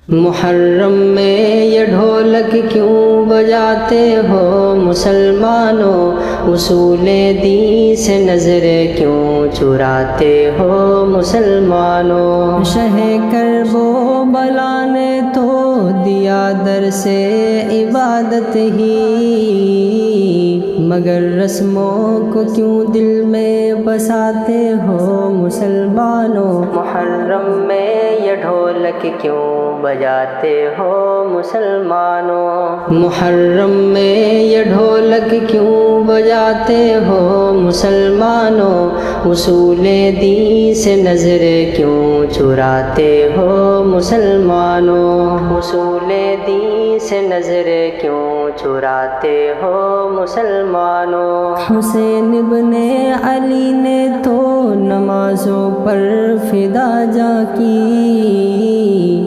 محرم میں یہ ڈھولک کیوں بجاتے ہو مسلمانوں، اصول دین سے نظر کیوں چراتے ہو مسلمانوں۔ شہ کرب و بلا نے تو دیا در سے عبادت ہی، مگر رسموں کو کیوں دل میں بساتے ہو مسلمانوں۔ محرم میں یہ ڈھولک کیوں بجاتے ہو مسلمانوں، محرم میں یہ ڈھولک کیوں بجاتے ہو مسلمانوں، اصول دین سے نظر کیوں چراتے ہو مسلمانوں، اصول دین سے نظر کیوں چراتے ہو مسلمانوں۔ حسین ابن علی نے تو نمازوں پر فدا جا کی،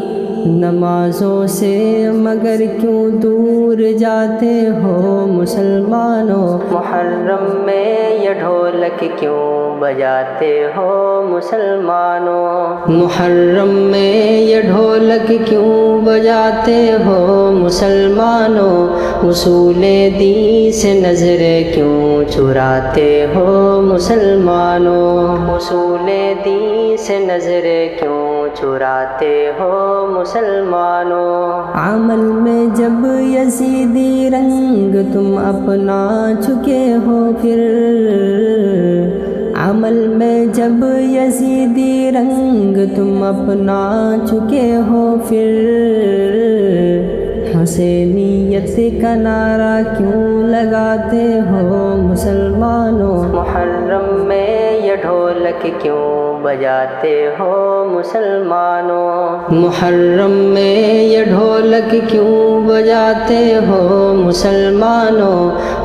نمازوں سے مگر کیوں دور جاتے ہو مسلمانوں۔ محرم میں یہ ڈھولک کیوں بجاتے ہو مسلمانوں، محرم میں یہ ڈھولک کیوں بجاتے ہو مسلمانوں، اصول دین سے نظر کیوں چراتے ہو مسلمانوں، اصول دین سے نظر کیوں چراتے ہو مسلمانوں۔ عمل میں جب یزیدی رنگ تم اپنا چکے ہو پھر، عمل میں جب یزیدی رنگ تم اپنا چکے ہو پھر، حسینیت کا نعرہ کیوں لگاتے ہو مسلمانوں۔ محرم میں یہ ڈھولک کیوں بجاتے ہو مسلمانوں، محرم میں یہ ڈھولک کیوں بجاتے ہو مسلمانوں،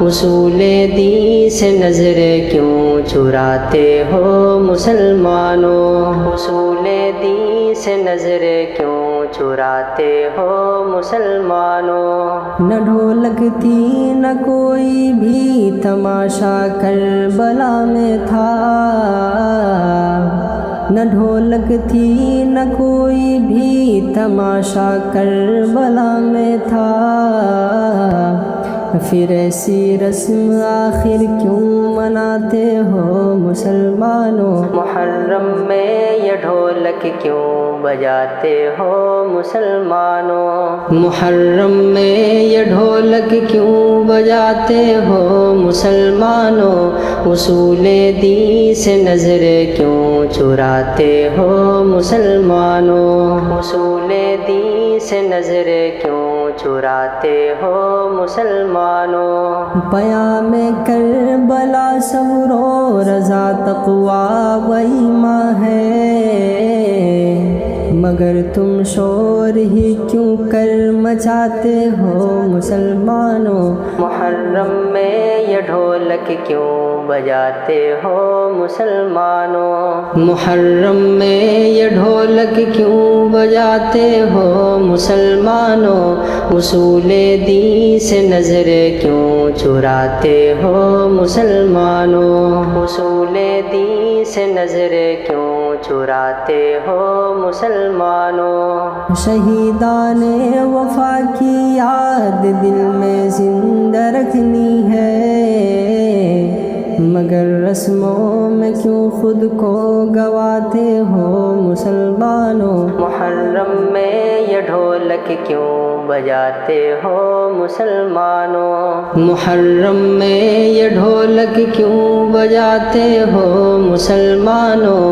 اصول دین سے نظر کیوں چراتے ہو مسلمانوں، اصول دین سے نظر کیوں چراتے ہو مسلمانوں۔ نہ ڈھولک تھی نہ کوئی بھی تماشا کربلا میں تھا، نہ ڈھولک تھی نہ کوئی بھی تماشا کربلا میں تھا، پھر ایسی رسم آخر کیوں مناتے ہو مسلمانوں۔ محرم میں یہ ڈھولک کیوں بجاتے ہو مسلمانوں، محرم میں یہ ڈھولک کیوں بجاتے ہو مسلمانوں، اصول دین سے نظر کیوں چراتے ہو مسلمانوں، اصول دین سے نظر کیوں چراتے ہو مسلمانوں۔ پیام کربلا صبر و رضا تقویٰ و ایمان ہے، مگر تم شور ہی کیوں کر مچاتے ہو مسلمانوں۔ محرم میں یہ ڈھولک کیوں بجاتے ہو مسلمانوں، محرم میں یہ ڈھولک کیوں بجاتے ہو مسلمانوں، اصول دین سے نظر کیوں چراتے ہو مسلمانوں، اصول دین سے نظر کیوں چراتے ہو مسلمانوں۔ شہیدان وفا کی یاد دل میں زندہ رکھنی ہے، مگر رسموں میں کیوں خود کو گواتے ہو مسلمانوں۔ محرم میں یہ ڈھولک کیوں بجاتے ہو مسلمانوں، محرم میں یہ ڈھولک کیوں بجاتے ہو مسلمانوں،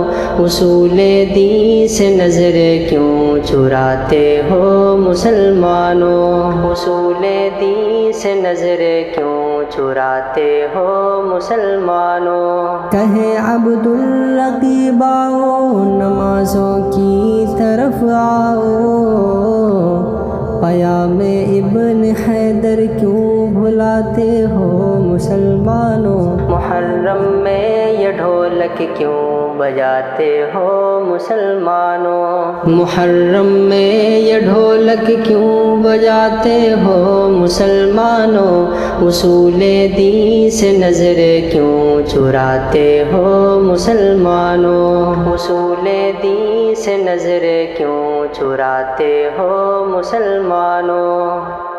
اصول دین سے نظر کیوں چراتے ہو مسلمانوں، اصول دین سے نظر کیوں چراتے ہو مسلمانوں۔ کہے عبدالرقیب آؤ نمازوں کی طرف آؤ، پیام ابن حیدر کیوں بھلاتے ہو مسلمانوں۔ محرم میں یہ ڈھولک کیوں بجاتے ہو مسلمانوں، محرم میں یہ ڈھولک کیوں بجاتے ہو مسلمانوں، اصول دین سے نظر کیوں چراتے ہو مسلمانوں، اصول دین سے نظر کیوں چراتے ہو مسلمانوں۔